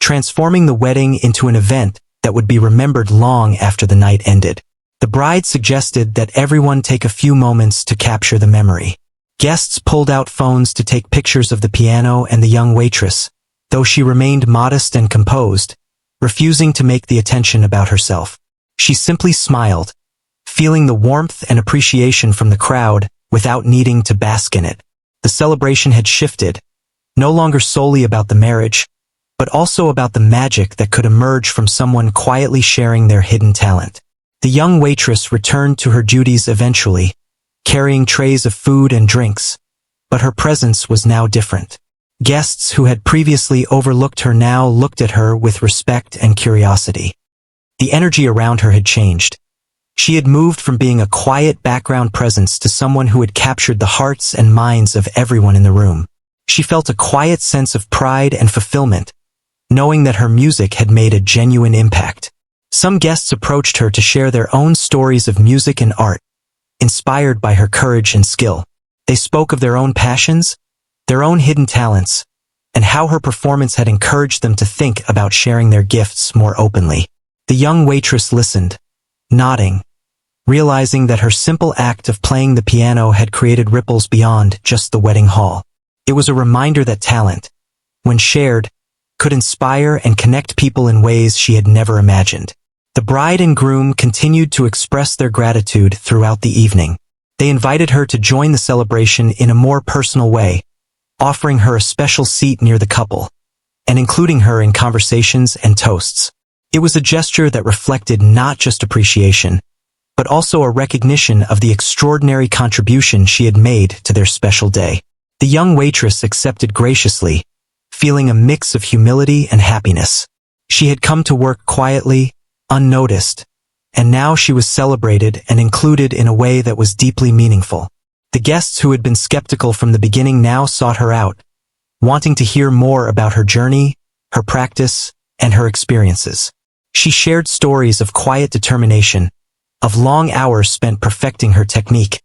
A: transforming the wedding into an event that would be remembered long after the night ended. The bride suggested that everyone take a few moments to capture the memory. Guests pulled out phones to take pictures of the piano and the young waitress, though she remained modest and composed, refusing to make the attention about herself. She simply smiled, feeling the warmth and appreciation from the crowd without needing to bask in it. The celebration had shifted, no longer solely about the marriage, but also about the magic that could emerge from someone quietly sharing their hidden talent. The young waitress returned to her duties eventually, carrying trays of food and drinks, but her presence was now different. Guests who had previously overlooked her now looked at her with respect and curiosity. The energy around her had changed. She had moved from being a quiet background presence to someone who had captured the hearts and minds of everyone in the room. She felt a quiet sense of pride and fulfillment, knowing that her music had made a genuine impact. Some guests approached her to share their own stories of music and art, inspired by her courage and skill. They spoke of their own passions, their own hidden talents, and how her performance had encouraged them to think about sharing their gifts more openly. The young waitress listened, nodding, realizing that her simple act of playing the piano had created ripples beyond just the wedding hall. It was a reminder that talent, when shared, could inspire and connect people in ways she had never imagined. The bride and groom continued to express their gratitude throughout the evening. They invited her to join the celebration in a more personal way, offering her a special seat near the couple, and including her in conversations and toasts. It was a gesture that reflected not just appreciation, but also a recognition of the extraordinary contribution she had made to their special day. The young waitress accepted graciously, feeling a mix of humility and happiness. She had come to work quietly, unnoticed, and now she was celebrated and included in a way that was deeply meaningful. The guests who had been skeptical from the beginning now sought her out, wanting to hear more about her journey, her practice, and her experiences. She shared stories of quiet determination, of long hours spent perfecting her technique,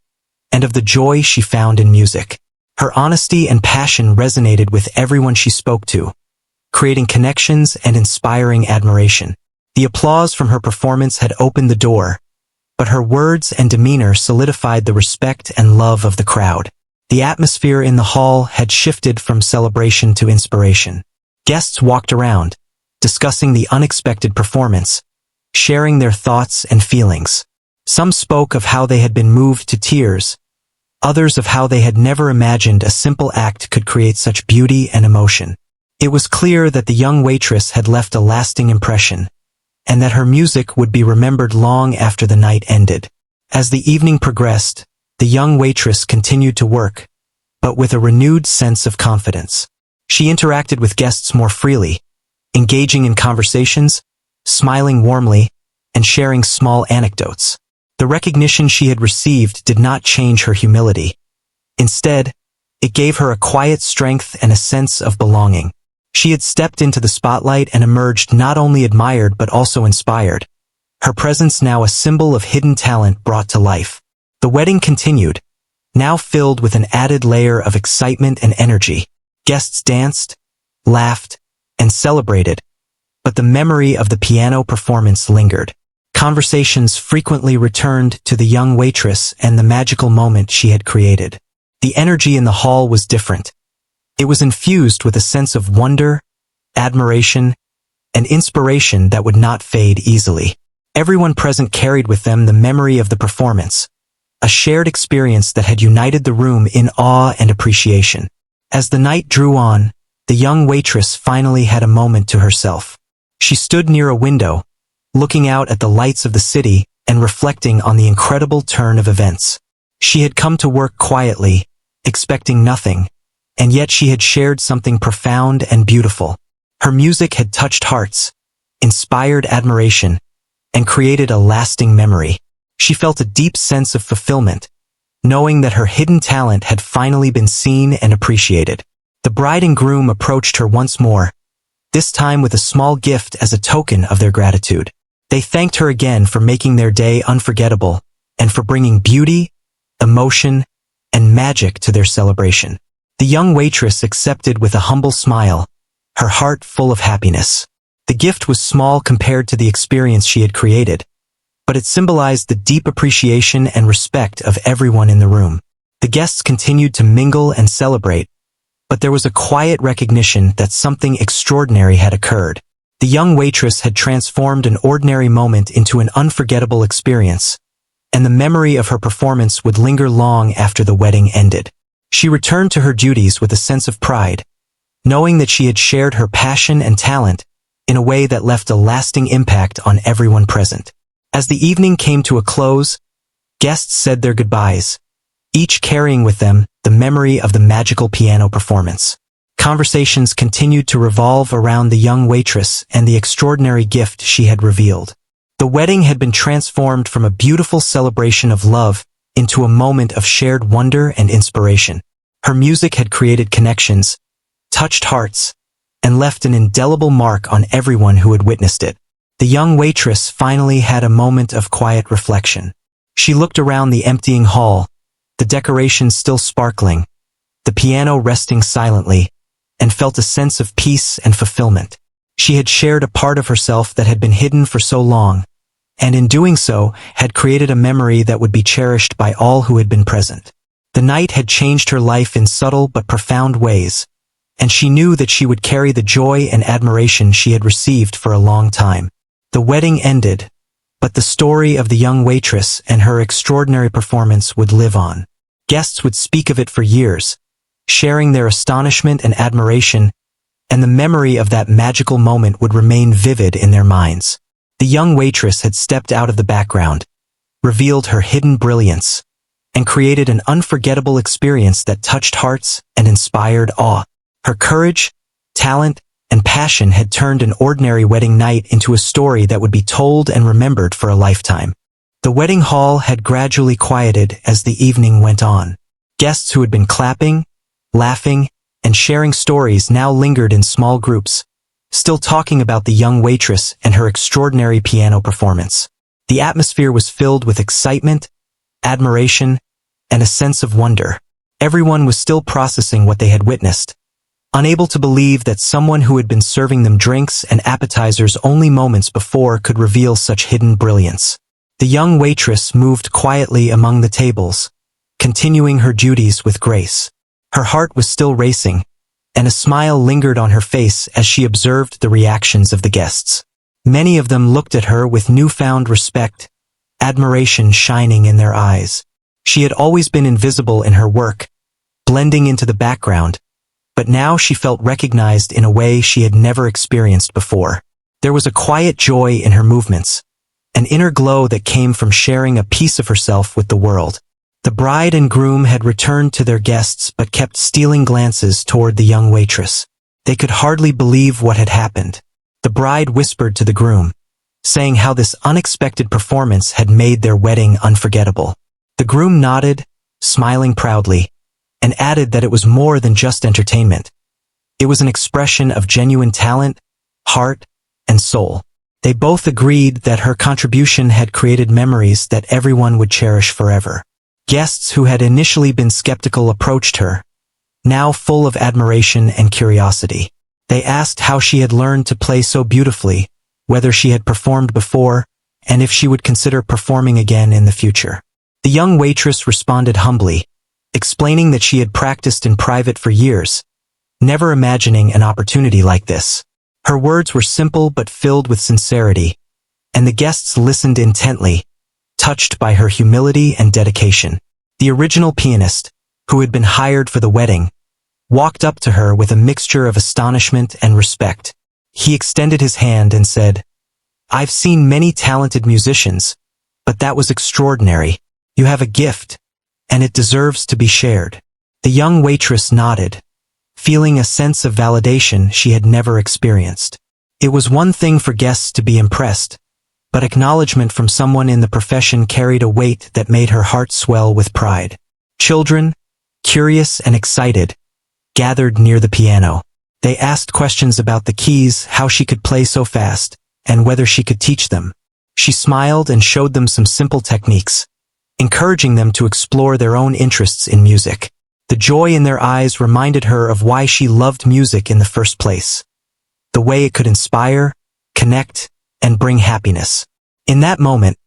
A: and of the joy she found in music. Her honesty and passion resonated with everyone she spoke to, creating connections and inspiring admiration. The applause from her performance had opened the door, but her words and demeanor solidified the respect and love of the crowd. The atmosphere in the hall had shifted from celebration to inspiration. Guests walked around, discussing the unexpected performance, sharing their thoughts and feelings. Some spoke of how they had been moved to tears, others of how they had never imagined a simple act could create such beauty and emotion. It was clear that the young waitress had left a lasting impression, and that her music would be remembered long after the night ended. As the evening progressed, the young waitress continued to work, but with a renewed sense of confidence. She interacted with guests more freely, engaging in conversations, smiling warmly, and sharing small anecdotes. The recognition she had received did not change her humility. Instead, it gave her a quiet strength and a sense of belonging. She had stepped into the spotlight and emerged not only admired but also inspired, her presence now a symbol of hidden talent brought to life. The wedding continued, now filled with an added layer of excitement and energy. Guests danced, laughed, and celebrated, but the memory of the piano performance lingered. Conversations frequently returned to the young waitress and the magical moment she had created. The energy in the hall was different. It was infused with a sense of wonder, admiration, and inspiration that would not fade easily. Everyone present carried with them the memory of the performance, a shared experience that had united the room in awe and appreciation. As the night drew on, the young waitress finally had a moment to herself. She stood near a window, looking out at the lights of the city and reflecting on the incredible turn of events. She had come to work quietly, expecting nothing, and yet she had shared something profound and beautiful. Her music had touched hearts, inspired admiration, and created a lasting memory. She felt a deep sense of fulfillment, knowing that her hidden talent had finally been seen and appreciated. The bride and groom approached her once more, this time with a small gift as a token of their gratitude. They thanked her again for making their day unforgettable and for bringing beauty, emotion, and magic to their celebration. The young waitress accepted with a humble smile, her heart full of happiness. The gift was small compared to the experience she had created, but it symbolized the deep appreciation and respect of everyone in the room. The guests continued to mingle and celebrate, but there was a quiet recognition that something extraordinary had occurred. The young waitress had transformed an ordinary moment into an unforgettable experience, and the memory of her performance would linger long after the wedding ended. She returned to her duties with a sense of pride, knowing that she had shared her passion and talent in a way that left a lasting impact on everyone present. As the evening came to a close, guests said their goodbyes, each carrying with them the memory of the magical piano performance. Conversations continued to revolve around the young waitress and the extraordinary gift she had revealed. The wedding had been transformed from a beautiful celebration of love into a moment of shared wonder and inspiration. Her music had created connections, touched hearts, and left an indelible mark on everyone who had witnessed it. The young waitress finally had a moment of quiet reflection. She looked around the emptying hall, the decorations still sparkling, the piano resting silently, and felt a sense of peace and fulfillment. She had shared a part of herself that had been hidden for so long, and in doing so, had created a memory that would be cherished by all who had been present. The night had changed her life in subtle but profound ways, and she knew that she would carry the joy and admiration she had received for a long time. The wedding ended, but the story of the young waitress and her extraordinary performance would live on. Guests would speak of it for years, sharing their astonishment and admiration, and the memory of that magical moment would remain vivid in their minds. The young waitress had stepped out of the background, revealed her hidden brilliance, and created an unforgettable experience that touched hearts and inspired awe. Her courage, talent, and passion had turned an ordinary wedding night into a story that would be told and remembered for a lifetime. The wedding hall had gradually quieted as the evening went on. Guests who had been clapping, laughing, and sharing stories now lingered in small groups, still talking about the young waitress and her extraordinary piano performance. The atmosphere was filled with excitement, admiration, and a sense of wonder. Everyone was still processing what they had witnessed, unable to believe that someone who had been serving them drinks and appetizers only moments before could reveal such hidden brilliance. The young waitress moved quietly among the tables, continuing her duties with grace. Her heart was still racing, and a smile lingered on her face as she observed the reactions of the guests. Many of them looked at her with newfound respect, admiration shining in their eyes. She had always been invisible in her work, blending into the background, but now she felt recognized in a way she had never experienced before. There was a quiet joy in her movements, an inner glow that came from sharing a piece of herself with the world. The bride and groom had returned to their guests but kept stealing glances toward the young waitress. They could hardly believe what had happened. The bride whispered to the groom, saying how this unexpected performance had made their wedding unforgettable. The groom nodded, smiling proudly, and added that it was more than just entertainment. It was an expression of genuine talent, heart, and soul. They both agreed that her contribution had created memories that everyone would cherish forever. Guests who had initially been skeptical approached her, now full of admiration and curiosity. They asked how she had learned to play so beautifully, whether she had performed before, and if she would consider performing again in the future. The young waitress responded humbly, explaining that she had practiced in private for years, never imagining an opportunity like this. Her words were simple but filled with sincerity, and the guests listened intently, touched by her humility and dedication. The original pianist, who had been hired for the wedding, walked up to her with a mixture of astonishment and respect. He extended his hand and said, "I've seen many talented musicians, but that was extraordinary. You have a gift, and it deserves to be shared." The young waitress nodded, feeling a sense of validation she had never experienced. It was one thing for guests to be impressed, but acknowledgement from someone in the profession carried a weight that made her heart swell with pride. Children, curious and excited, gathered near the piano. They asked questions about the keys, how she could play so fast, and whether she could teach them. She smiled and showed them some simple techniques, encouraging them to explore their own interests in music. The joy in their eyes reminded her of why she loved music in the first place. The way it could inspire, connect, and bring happiness. In that moment,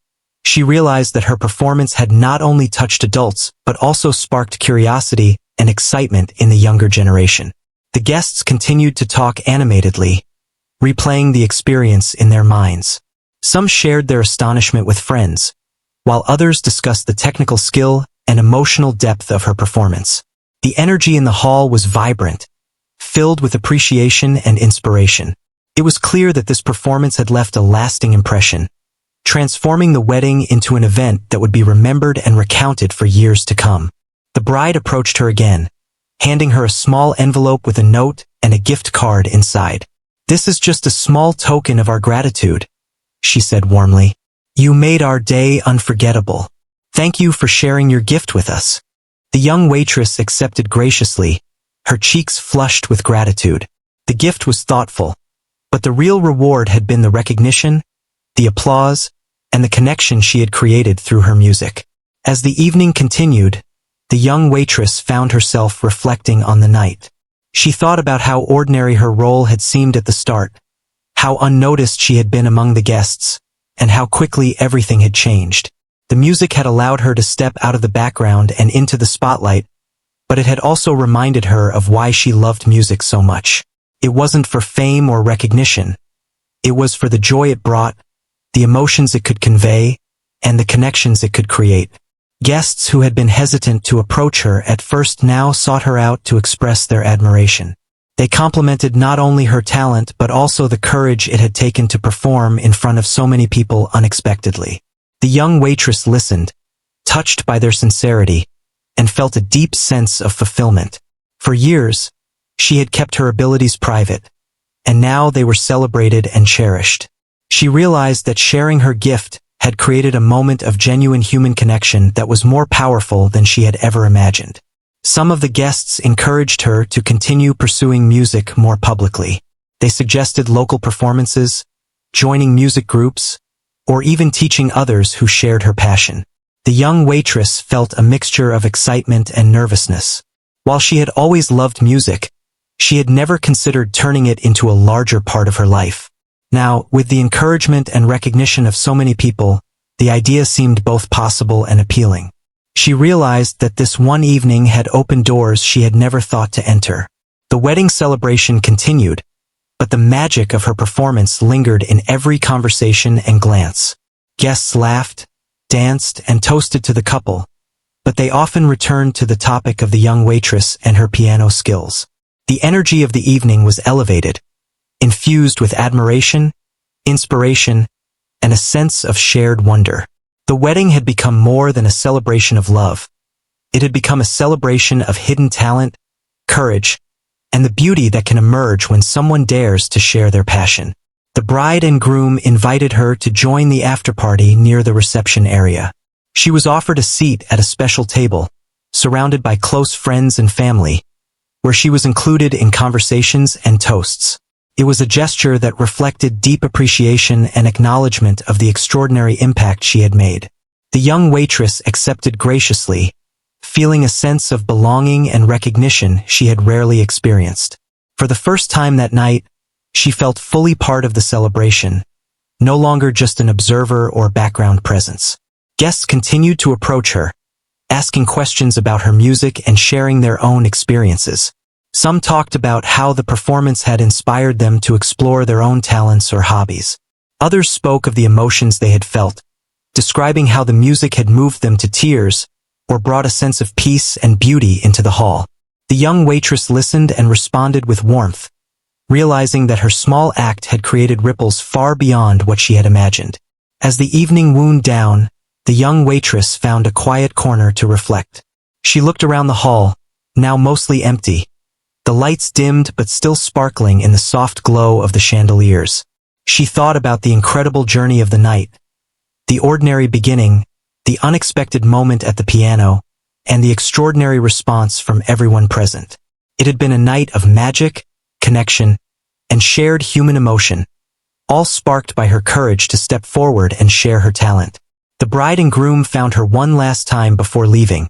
A: she realized that her performance had not only touched adults, but also sparked curiosity and excitement in the younger generation. The guests continued to talk animatedly, replaying the experience in their minds. Some shared their astonishment with friends, while others discussed the technical skill and emotional depth of her performance. The energy in the hall was vibrant, filled with appreciation and inspiration. It was clear that this performance had left a lasting impression, transforming the wedding into an event that would be remembered and recounted for years to come. The bride approached her again, handing her a small envelope with a note and a gift card inside. "This is just a small token of our gratitude," she said warmly. "You made our day unforgettable. Thank you for sharing your gift with us." The young waitress accepted graciously, her cheeks flushed with gratitude. The gift was thoughtful, but the real reward had been the recognition, the applause, and the connection she had created through her music. As the evening continued, the young waitress found herself reflecting on the night. She thought about how ordinary her role had seemed at the start, how unnoticed she had been among the guests, and how quickly everything had changed. The music had allowed her to step out of the background and into the spotlight, but it had also reminded her of why she loved music so much. It wasn't for fame or recognition. It was for the joy it brought, the emotions it could convey, and the connections it could create. Guests who had been hesitant to approach her at first now sought her out to express their admiration. They complimented not only her talent but also the courage it had taken to perform in front of so many people unexpectedly. The young waitress listened, touched by their sincerity, and felt a deep sense of fulfillment. For years, she had kept her abilities private, and now they were celebrated and cherished. She realized that sharing her gift had created a moment of genuine human connection that was more powerful than she had ever imagined. Some of the guests encouraged her to continue pursuing music more publicly. They suggested local performances, joining music groups, or even teaching others who shared her passion. The young waitress felt a mixture of excitement and nervousness. While she had always loved music, she had never considered turning it into a larger part of her life. Now, with the encouragement and recognition of so many people, the idea seemed both possible and appealing. She realized that this one evening had opened doors she had never thought to enter. The wedding celebration continued, but the magic of her performance lingered in every conversation and glance. Guests laughed, danced, and toasted to the couple, but they often returned to the topic of the young waitress and her piano skills. The energy of the evening was elevated, infused with admiration, inspiration, and a sense of shared wonder. The wedding had become more than a celebration of love. It had become a celebration of hidden talent, courage, and the beauty that can emerge when someone dares to share their passion. The bride and groom invited her to join the after-party near the reception area. She was offered a seat at a special table, surrounded by close friends and family, where she was included in conversations and toasts. It was a gesture that reflected deep appreciation and acknowledgement of the extraordinary impact she had made. The young waitress accepted graciously, feeling a sense of belonging and recognition she had rarely experienced. For the first time that night, she felt fully part of the celebration, no longer just an observer or background presence. Guests continued to approach her, asking questions about her music and sharing their own experiences. Some talked about how the performance had inspired them to explore their own talents or hobbies. Others spoke of the emotions they had felt, describing how the music had moved them to tears or brought a sense of peace and beauty into the hall. The young waitress listened and responded with warmth, realizing that her small act had created ripples far beyond what she had imagined. As the evening wound down, the young waitress found a quiet corner to reflect. She looked around the hall, now mostly empty, the lights dimmed but still sparkling in the soft glow of the chandeliers. She thought about the incredible journey of the night, the ordinary beginning, the unexpected moment at the piano, and the extraordinary response from everyone present. It had been a night of magic, connection, and shared human emotion, all sparked by her courage to step forward and share her talent. The bride and groom found her one last time before leaving,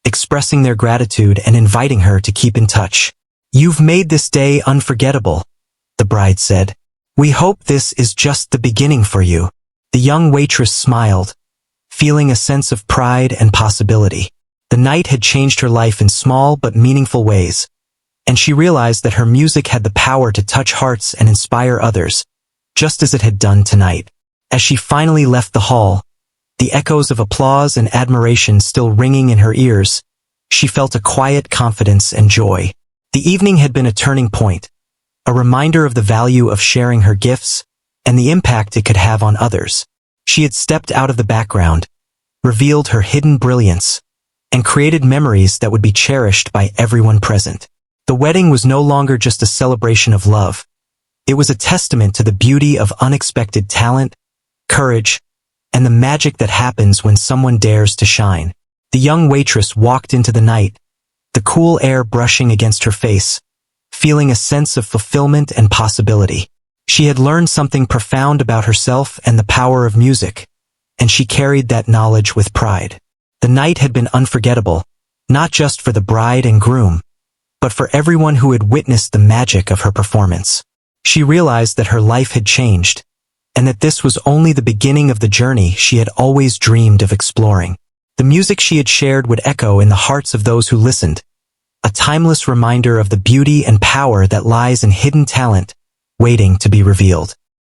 A: expressing their gratitude and inviting her to keep in touch. "You've made this day unforgettable," the bride said. "We hope this is just the beginning for you." The young waitress smiled, feeling a sense of pride and possibility. The night had changed her life in small but meaningful ways, and she realized that her music had the power to touch hearts and inspire others, just as it had done tonight. As she finally left the hall, the echoes of applause and admiration still ringing in her ears, she felt a quiet confidence and joy. The evening had been a turning point, a reminder of the value of sharing her gifts and the impact it could have on others. She had stepped out of the background, revealed her hidden brilliance, and created memories that would be cherished by everyone present. The wedding was no longer just a celebration of love. It was a testament to the beauty of unexpected talent, courage, and the magic that happens when someone dares to shine. The young waitress walked into the night, the cool air brushing against her face, feeling a sense of fulfillment and possibility. She had learned something profound about herself and the power of music, and she carried that knowledge with pride. The night had been unforgettable, not just for the bride and groom, but for everyone who had witnessed the magic of her performance. She realized that her life had changed, and that this was only the beginning of the journey she had always dreamed of exploring. The music she had shared would echo in the hearts of those who listened, a timeless reminder of the beauty and power that lies in hidden talent, waiting to be revealed.